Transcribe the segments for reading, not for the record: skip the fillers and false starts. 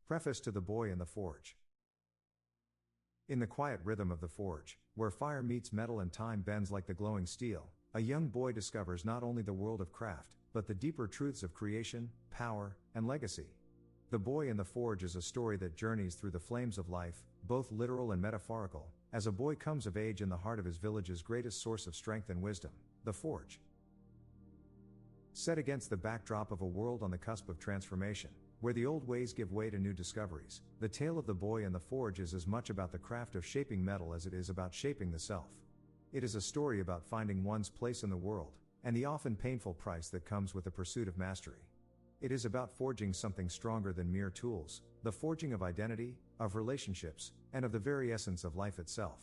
Preface to The Boy in the Forge. In the quiet rhythm of the forge, where fire meets metal and time bends like the glowing steel, a young boy discovers not only the world of craft, but the deeper truths of creation, power, and legacy. The Boy in the Forge is a story that journeys through the flames of life, both literal and metaphorical, as a boy comes of age in the heart of his village's greatest source of strength and wisdom, the forge. Set against the backdrop of a world on the cusp of transformation, where the old ways give way to new discoveries, the tale of the Boy in the Forge is as much about the craft of shaping metal as it is about shaping the self. It is a story about finding one's place in the world, and the often painful price that comes with the pursuit of mastery. It is about forging something stronger than mere tools, the forging of identity, of relationships, and of the very essence of life itself.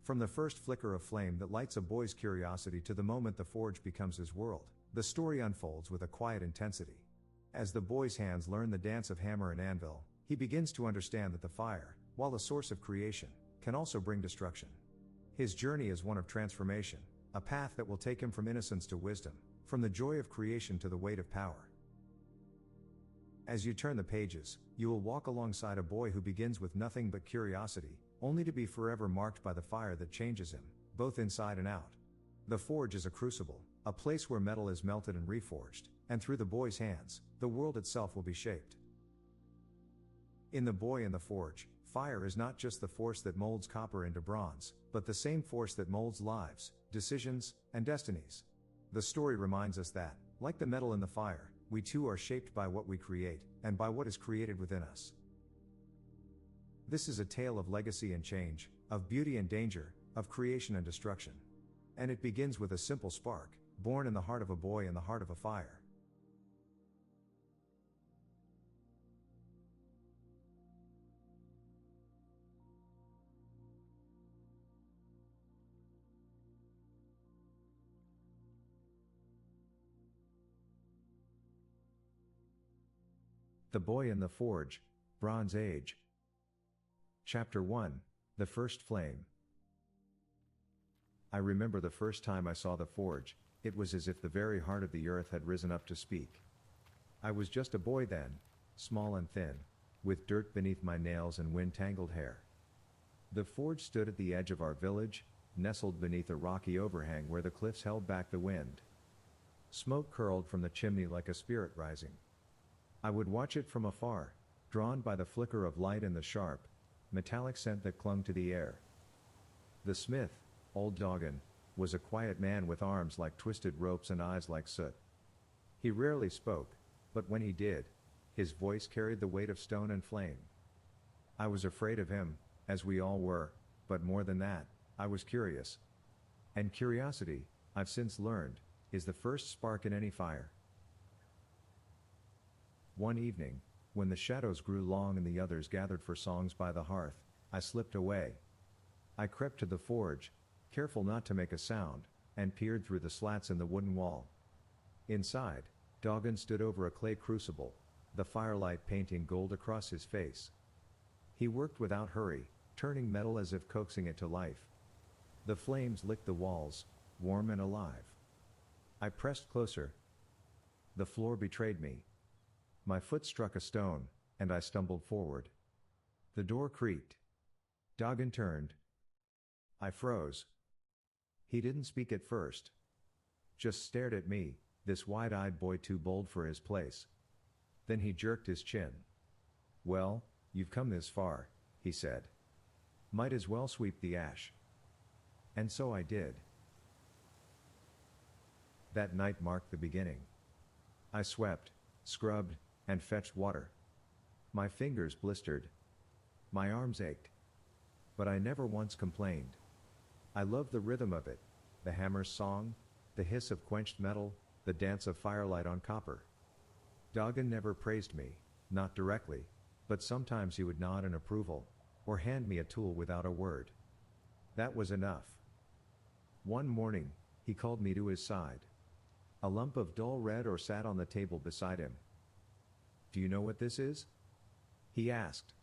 From the first flicker of flame that lights a boy's curiosity to the moment the forge becomes his world, the story unfolds with a quiet intensity. As the boy's hands learn the dance of hammer and anvil, he begins to understand that the fire, while a source of creation, can also bring destruction. His journey is one of transformation, a path that will take him from innocence to wisdom, from the joy of creation to the weight of power. As you turn the pages, you will walk alongside a boy who begins with nothing but curiosity, only to be forever marked by the fire that changes him, both inside and out. The forge is a crucible, a place where metal is melted and reforged, and through the boy's hands, the world itself will be shaped. In The Boy in the Forge, fire is not just the force that molds copper into bronze, but the same force that molds lives, decisions, and destinies. The story reminds us that, like the metal in the fire, we too are shaped by what we create, and by what is created within us. This is a tale of legacy and change, of beauty and danger, of creation and destruction. And it begins with a simple spark, born in the heart of a boy in the heart of a fire. The Boy in the Forge, Bronze Age. Chapter 1, The First Flame. I remember the first time I saw the forge, it was as if the very heart of the earth had risen up to speak. I was just a boy then, small and thin, with dirt beneath my nails and wind-tangled hair. The forge stood at the edge of our village, nestled beneath a rocky overhang where the cliffs held back the wind. Smoke curled from the chimney like a spirit rising. I would watch it from afar, drawn by the flicker of light and the sharp, metallic scent that clung to the air. The smith, old Doggin, was a quiet man with arms like twisted ropes and eyes like soot. He rarely spoke, but when he did, his voice carried the weight of stone and flame. I was afraid of him, as we all were, but more than that, I was curious. And curiosity, I've since learned, is the first spark in any fire. One evening, when the shadows grew long and the others gathered for songs by the hearth, I slipped away. I crept to the forge, careful not to make a sound, and peered through the slats in the wooden wall. Inside, Doggin stood over a clay crucible, the firelight painting gold across his face. He worked without hurry, turning metal as if coaxing it to life. The flames licked the walls, warm and alive. I pressed closer. The floor betrayed me. My foot struck a stone, and I stumbled forward. The door creaked. Doggin turned. I froze. He didn't speak at first. Just stared at me, this wide-eyed boy too bold for his place. Then he jerked his chin. "Well, you've come this far," he said. "Might as well sweep the ash." And so I did. That night marked the beginning. I swept, scrubbed, and fetched water. My fingers blistered. My arms ached. But I never once complained. I loved the rhythm of it, the hammer's song, the hiss of quenched metal, the dance of firelight on copper. Doggin never praised me, not directly, but sometimes he would nod in approval, or hand me a tool without a word. That was enough. One morning, he called me to his side. A lump of dull red ore sat on the table beside him. "Do you know what this is?" he asked.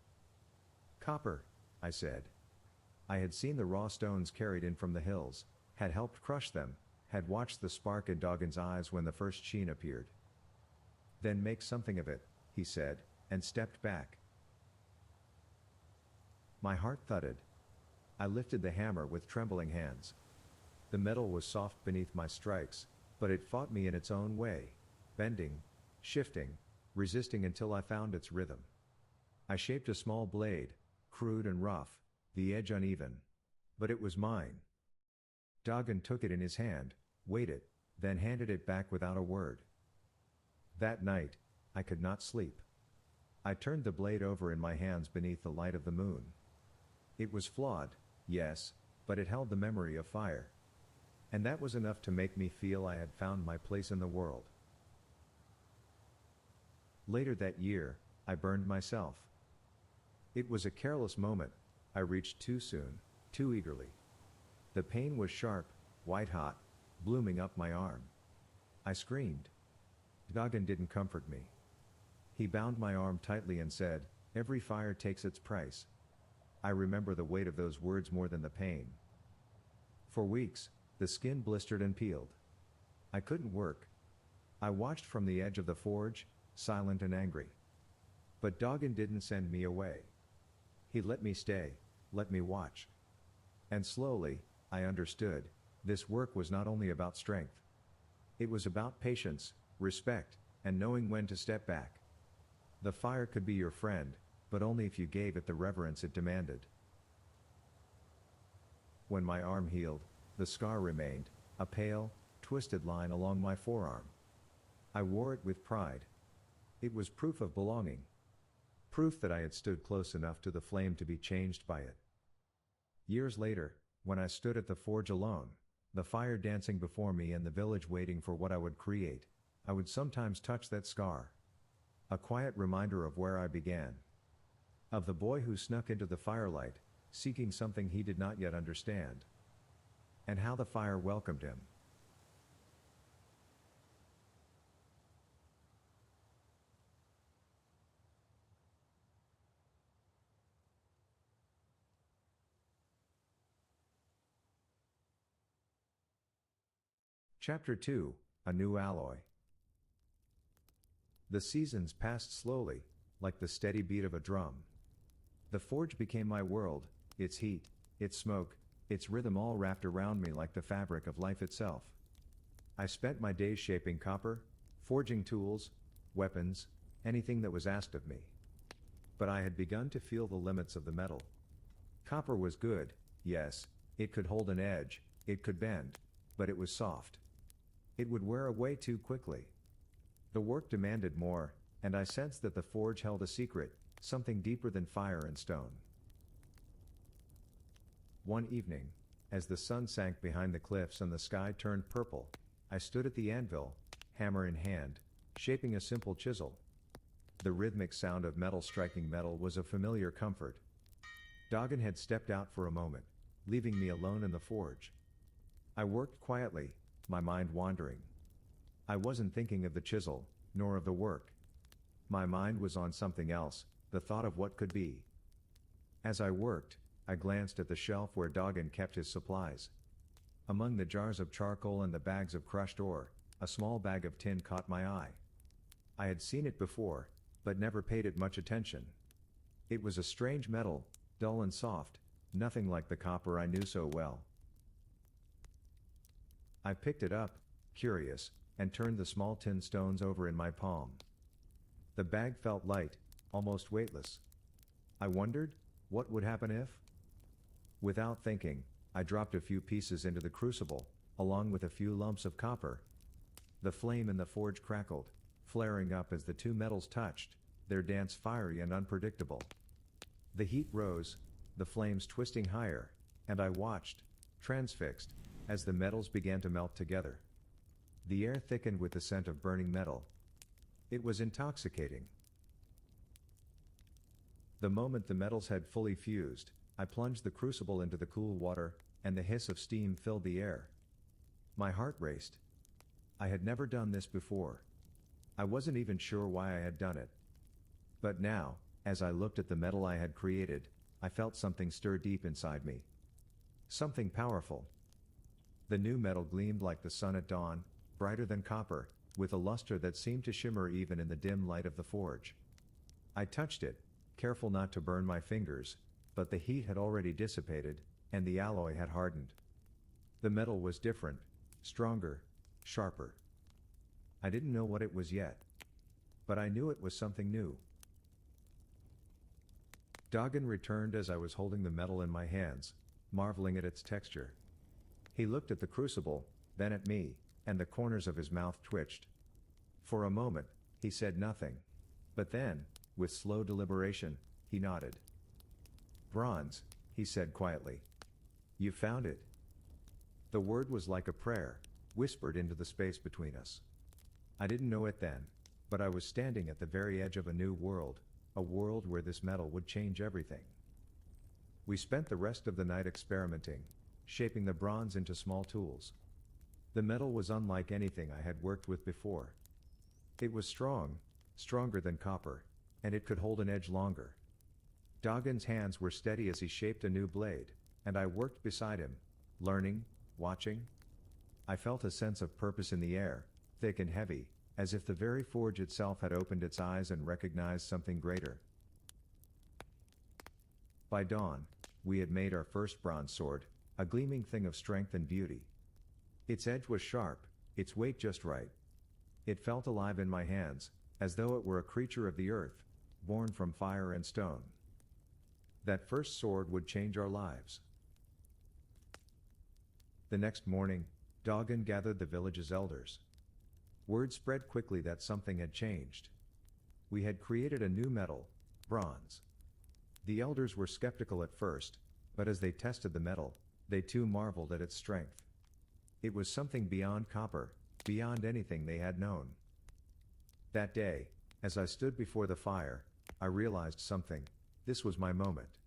"Copper," I said. I had seen the raw stones carried in from the hills, had helped crush them, had watched the spark in Doggin's eyes when the first sheen appeared. "Then make something of it," he said, and stepped back. My heart thudded. I lifted the hammer with trembling hands. The metal was soft beneath my strikes, but it fought me in its own way, bending, shifting, resisting until I found its rhythm. I shaped a small blade, crude and rough, the edge uneven. But it was mine. Doggin took it in his hand, weighed it, then handed it back without a word. That night, I could not sleep. I turned the blade over in my hands beneath the light of the moon. It was flawed, yes, but it held the memory of fire. And that was enough to make me feel I had found my place in the world. Later that year, I burned myself. It was a careless moment. I reached too soon, too eagerly. The pain was sharp, white-hot, blooming up my arm. I screamed. Doggin didn't comfort me. He bound my arm tightly and said, "Every fire takes its price." I remember the weight of those words more than the pain. For weeks, the skin blistered and peeled. I couldn't work. I watched from the edge of the forge, silent and angry. But Doggin didn't send me away. He let me stay, let me watch. And slowly, I understood, this work was not only about strength. It was about patience, respect, and knowing when to step back. The fire could be your friend, but only if you gave it the reverence it demanded. When my arm healed, the scar remained, a pale, twisted line along my forearm. I wore it with pride. It was proof of belonging. Proof that I had stood close enough to the flame to be changed by it. Years later, when I stood at the forge alone, the fire dancing before me and the village waiting for what I would create, I would sometimes touch that scar. A quiet reminder of where I began. Of the boy who snuck into the firelight, seeking something he did not yet understand. And how the fire welcomed him. Chapter 2, A New Alloy. The seasons passed slowly, like the steady beat of a drum. The forge became my world, its heat, its smoke, its rhythm all wrapped around me like the fabric of life itself. I spent my days shaping copper, forging tools, weapons, anything that was asked of me. But I had begun to feel the limits of the metal. Copper was good, yes, it could hold an edge, it could bend, but it was soft. It would wear away too quickly. The work demanded more, and I sensed that the forge held a secret, something deeper than fire and stone. One evening, as the sun sank behind the cliffs and the sky turned purple, I stood at the anvil, hammer in hand, shaping a simple chisel. The rhythmic sound of metal striking metal was a familiar comfort. Doggin had stepped out for a moment, leaving me alone in the forge. I worked quietly, my mind wandering. I wasn't thinking of the chisel, nor of the work. My mind was on something else, the thought of what could be. As I worked, I glanced at the shelf where Doggin kept his supplies. Among the jars of charcoal and the bags of crushed ore, a small bag of tin caught my eye. I had seen it before, but never paid it much attention. It was a strange metal, dull and soft, nothing like the copper I knew so well. I picked it up, curious, and turned the small tin stones over in my palm. The bag felt light, almost weightless. I wondered, what would happen if? Without thinking, I dropped a few pieces into the crucible, along with a few lumps of copper. The flame in the forge crackled, flaring up as the two metals touched, their dance fiery and unpredictable. The heat rose, the flames twisting higher, and I watched, transfixed, as the metals began to melt together. The air thickened with the scent of burning metal. It was intoxicating. The moment the metals had fully fused, I plunged the crucible into the cool water, and the hiss of steam filled the air. My heart raced. I had never done this before. I wasn't even sure why I had done it. But now, as I looked at the metal I had created, I felt something stir deep inside me. Something powerful. The new metal gleamed like the sun at dawn, brighter than copper, with a luster that seemed to shimmer even in the dim light of the forge. I touched it, careful not to burn my fingers, but the heat had already dissipated, and the alloy had hardened. The metal was different, stronger, sharper. I didn't know what it was yet. But I knew it was something new. Doggin returned as I was holding the metal in my hands, marveling at its texture. He looked at the crucible, then at me, and the corners of his mouth twitched. For a moment, he said nothing. But then, with slow deliberation, he nodded. "Bronze," he said quietly. "You found it." The word was like a prayer, whispered into the space between us. I didn't know it then, but I was standing at the very edge of a new world, a world where this metal would change everything. We spent the rest of the night experimenting, shaping the bronze into small tools. The metal was unlike anything I had worked with before. It was strong, stronger than copper, and it could hold an edge longer. Doggin's hands were steady as he shaped a new blade, and I worked beside him, learning, watching. I felt a sense of purpose in the air, thick and heavy, as if the very forge itself had opened its eyes and recognized something greater. By dawn, we had made our first bronze sword, a gleaming thing of strength and beauty. Its edge was sharp, its weight just right. It felt alive in my hands, as though it were a creature of the earth, born from fire and stone. That first sword would change our lives. The next morning, Doggin gathered the village's elders. Word spread quickly that something had changed. We had created a new metal, bronze. The elders were skeptical at first, but as they tested the metal, they too marveled at its strength. It was something beyond copper, beyond anything they had known. That day, as I stood before the fire, I realized something. This was my moment.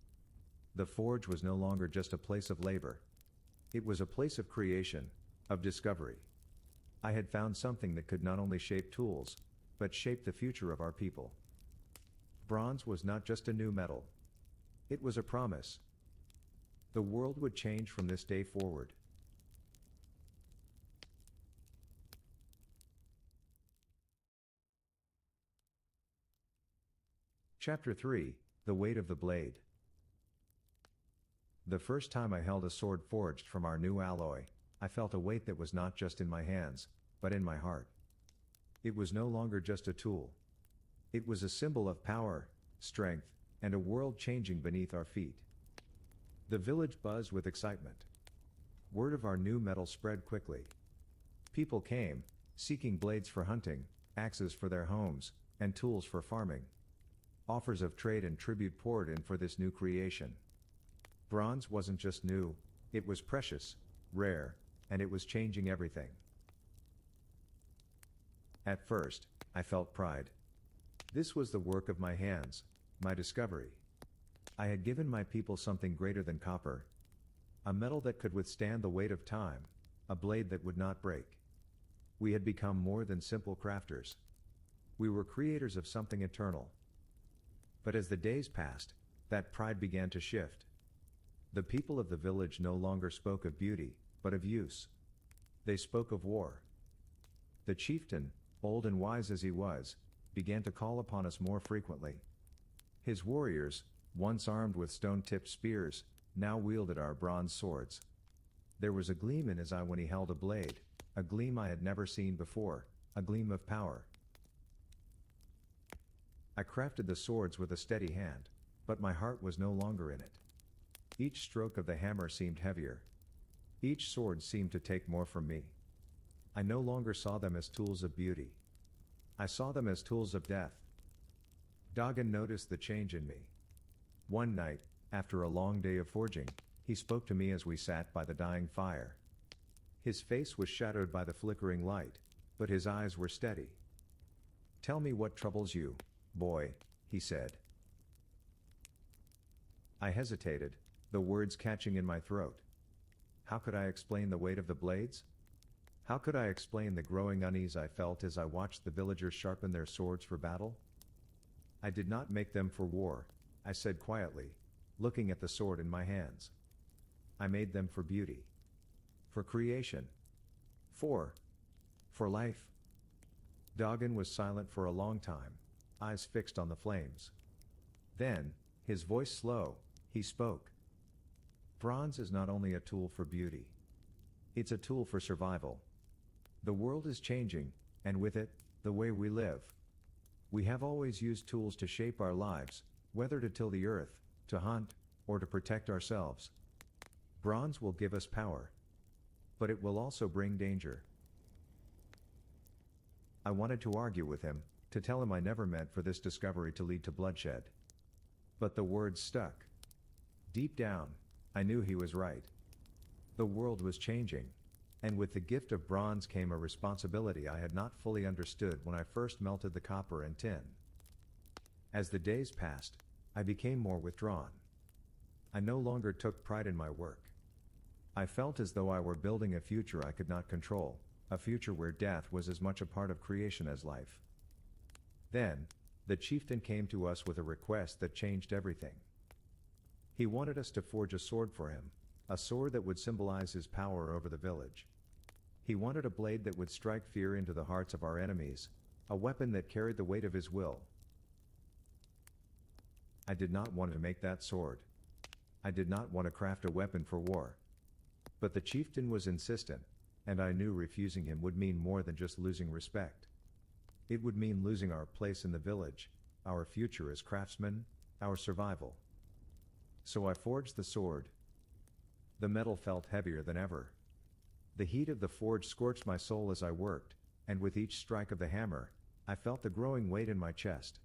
The forge was no longer just a place of labor. It was a place of creation, of discovery. I had found something that could not only shape tools, but shape the future of our people. Bronze was not just a new metal. It was a promise. The world would change from this day forward. Chapter 3, The Weight of the Blade. The first time I held a sword forged from our new alloy, I felt a weight that was not just in my hands, but in my heart. It was no longer just a tool. It was a symbol of power, strength, and a world changing beneath our feet. The village buzzed with excitement. Word of our new metal spread quickly. People came, seeking blades for hunting, axes for their homes, and tools for farming. Offers of trade and tribute poured in for this new creation. Bronze wasn't just new, it was precious, rare, and it was changing everything. At first, I felt pride. This was the work of my hands, my discovery. I had given my people something greater than copper. A metal that could withstand the weight of time, a blade that would not break. We had become more than simple crafters. We were creators of something eternal. But as the days passed, that pride began to shift. The people of the village no longer spoke of beauty, but of use. They spoke of war. The chieftain, old and wise as he was, began to call upon us more frequently. His warriors, once armed with stone-tipped spears, now wielded our bronze swords. There was a gleam in his eye when he held a blade, a gleam I had never seen before, a gleam of power. I crafted the swords with a steady hand, but my heart was no longer in it. Each stroke of the hammer seemed heavier. Each sword seemed to take more from me. I no longer saw them as tools of beauty. I saw them as tools of death. Doggin noticed the change in me. One night, after a long day of forging, he spoke to me as we sat by the dying fire. His face was shadowed by the flickering light, but his eyes were steady. "Tell me what troubles you, boy," he said. I hesitated, the words catching in my throat. How could I explain the weight of the blades? How could I explain the growing unease I felt as I watched the villagers sharpen their swords for battle? I did not make them for war, I said quietly, looking at the sword in my hands. I made them for beauty. For creation. For life. Doggin was silent for a long time, eyes fixed on the flames. Then, his voice slow, he spoke. Bronze is not only a tool for beauty. It's a tool for survival. The world is changing, and with it, the way we live. We have always used tools to shape our lives, whether to till the earth, to hunt, or to protect ourselves. Bronze will give us power. But it will also bring danger. I wanted to argue with him, to tell him I never meant for this discovery to lead to bloodshed. But the words stuck. Deep down, I knew he was right. The world was changing. And with the gift of bronze came a responsibility I had not fully understood when I first melted the copper and tin. As the days passed, I became more withdrawn. I no longer took pride in my work. I felt as though I were building a future I could not control, a future where death was as much a part of creation as life. Then, the chieftain came to us with a request that changed everything. He wanted us to forge a sword for him, a sword that would symbolize his power over the village. He wanted a blade that would strike fear into the hearts of our enemies, a weapon that carried the weight of his will. I did not want to make that sword. I did not want to craft a weapon for war. But the chieftain was insistent, and I knew refusing him would mean more than just losing respect. It would mean losing our place in the village, our future as craftsmen, our survival. So I forged the sword. The metal felt heavier than ever. The heat of the forge scorched my soul as I worked, and with each strike of the hammer, I felt the growing weight in my chest.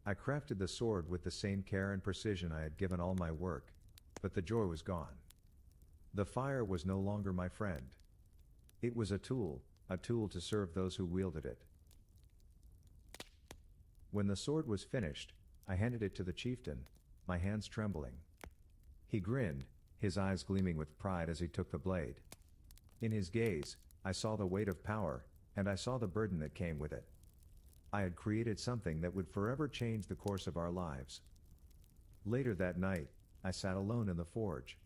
I crafted the sword with the same care and precision I had given all my work, but the joy was gone. The fire was no longer my friend. It was a tool to serve those who wielded it. When the sword was finished, I handed it to the chieftain, my hands trembling. He grinned, his eyes gleaming with pride as he took the blade. In his gaze, I saw the weight of power, and I saw the burden that came with it. I had created something that would forever change the course of our lives. Later that night, I sat alone in the forge.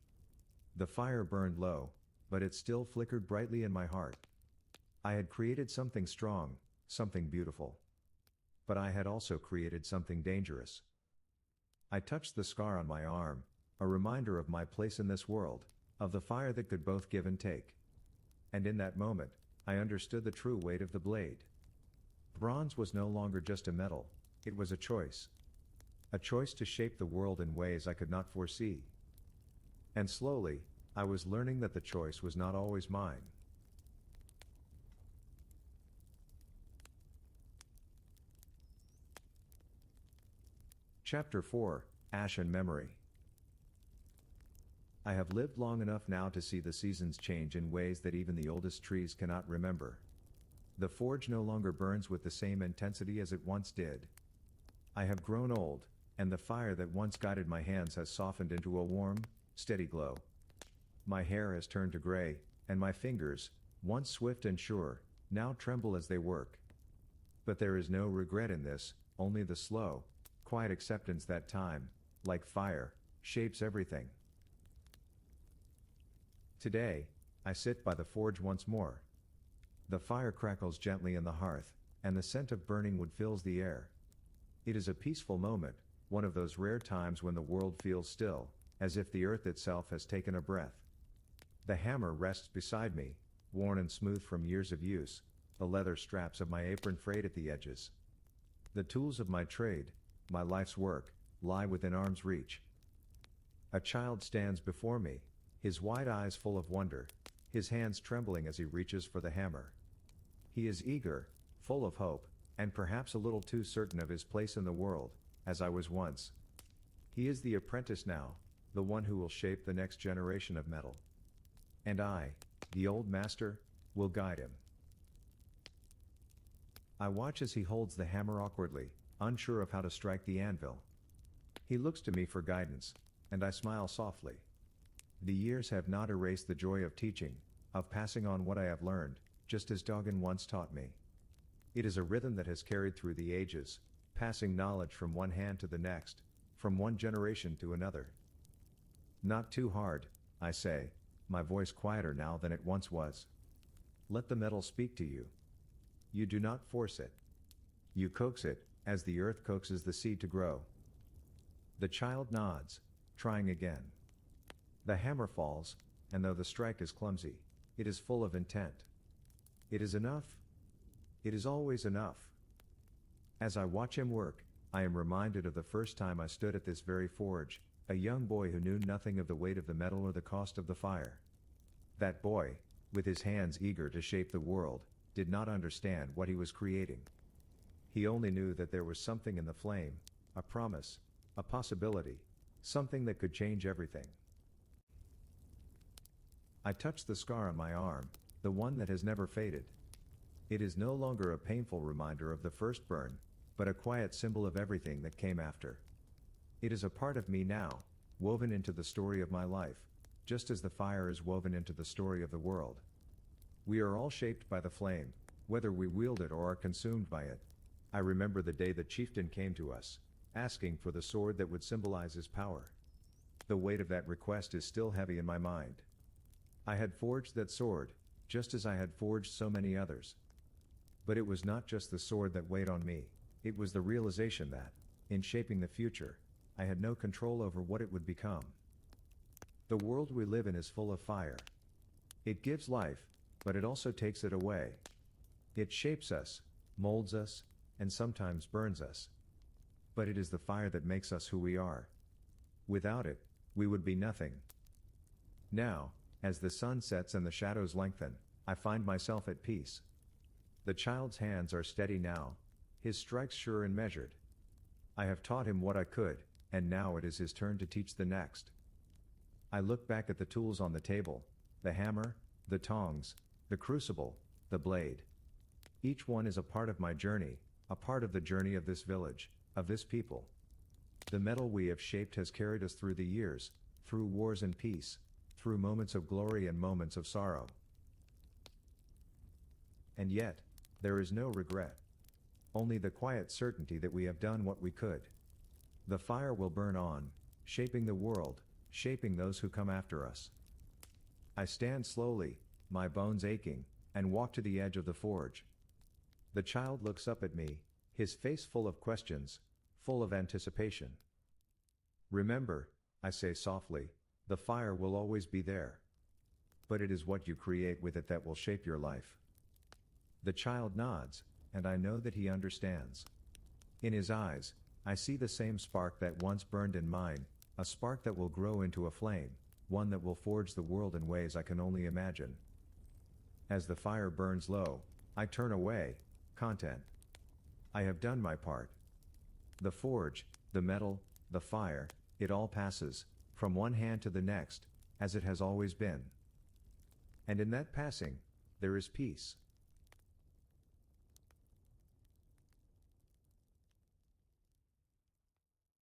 The fire burned low, but it still flickered brightly in my heart. I had created something strong, something beautiful. But I had also created something dangerous. I touched the scar on my arm, a reminder of my place in this world, of the fire that could both give and take. And in that moment, I understood the true weight of the blade. Bronze was no longer just a metal, it was a choice. A choice to shape the world in ways I could not foresee. And slowly, I was learning that the choice was not always mine. Chapter 4, Ash and Memory. I have lived long enough now to see the seasons change in ways that even the oldest trees cannot remember. The forge no longer burns with the same intensity as it once did. I have grown old, and the fire that once guided my hands has softened into a warm, steady glow. My hair has turned to gray, and my fingers, once swift and sure, now tremble as they work. But there is no regret in this, only the slow, quiet acceptance that time, like fire, shapes everything. Today, I sit by the forge once more. The fire crackles gently in the hearth, and the scent of burning wood fills the air. It is a peaceful moment, one of those rare times when the world feels still, as if the earth itself has taken a breath. The hammer rests beside me, worn and smooth from years of use, the leather straps of my apron frayed at the edges. The tools of my trade, my life's work, lie within arm's reach. A child stands before me, his wide eyes full of wonder, his hands trembling as he reaches for the hammer. He is eager, full of hope, and perhaps a little too certain of his place in the world, as I was once. He is the apprentice now, the one who will shape the next generation of metal. And I, the old master, will guide him. I watch as he holds the hammer awkwardly, unsure of how to strike the anvil. He looks to me for guidance, and I smile softly. The years have not erased the joy of teaching, of passing on what I have learned, just as Doggin once taught me. It is a rhythm that has carried through the ages, passing knowledge from one hand to the next, from one generation to another. Not too hard, I say, my voice quieter now than it once was. Let the metal speak to you. You do not force it. You coax it, as the earth coaxes the seed to grow. The child nods, trying again. The hammer falls, and though the strike is clumsy, it is full of intent. It is enough. It is always enough. As I watch him work, I am reminded of the first time I stood at this very forge, a young boy who knew nothing of the weight of the metal or the cost of the fire. That boy, with his hands eager to shape the world, did not understand what he was creating. He only knew that there was something in the flame, a promise, a possibility, something that could change everything. I touched the scar on my arm, the one that has never faded. It is no longer a painful reminder of the first burn, but a quiet symbol of everything that came after. It is a part of me now, woven into the story of my life, just as the fire is woven into the story of the world. We are all shaped by the flame, whether we wield it or are consumed by it. I remember the day the chieftain came to us, asking for the sword that would symbolize his power. The weight of that request is still heavy in my mind. I had forged that sword, just as I had forged so many others. But it was not just the sword that weighed on me, it was the realization that, in shaping the future, I had no control over what it would become. The world we live in is full of fire. It gives life, but it also takes it away. It shapes us, molds us, and sometimes burns us. But it is the fire that makes us who we are. Without it, we would be nothing. Now, as the sun sets and the shadows lengthen, I find myself at peace. The child's hands are steady now, his strikes sure and measured. I have taught him what I could, and now it is his turn to teach the next. I look back at the tools on the table, the hammer, the tongs, the crucible, the blade. Each one is a part of my journey, a part of the journey of this village, of this people. The metal we have shaped has carried us through the years, through wars and peace, through moments of glory and moments of sorrow. And yet, there is no regret. Only the quiet certainty that we have done what we could. The fire will burn on, shaping the world, shaping those who come after us. I stand slowly, my bones aching, and walk to the edge of the forge. The child looks up at me, his face full of questions, full of anticipation. Remember, I say softly, the fire will always be there. But it is what you create with it that will shape your life. The child nods, and I know that he understands. In his eyes, I see the same spark that once burned in mine, a spark that will grow into a flame, one that will forge the world in ways I can only imagine. As the fire burns low, I turn away, content. I have done my part. The forge, the metal, the fire, it all passes, from one hand to the next, as it has always been. And in that passing, there is peace.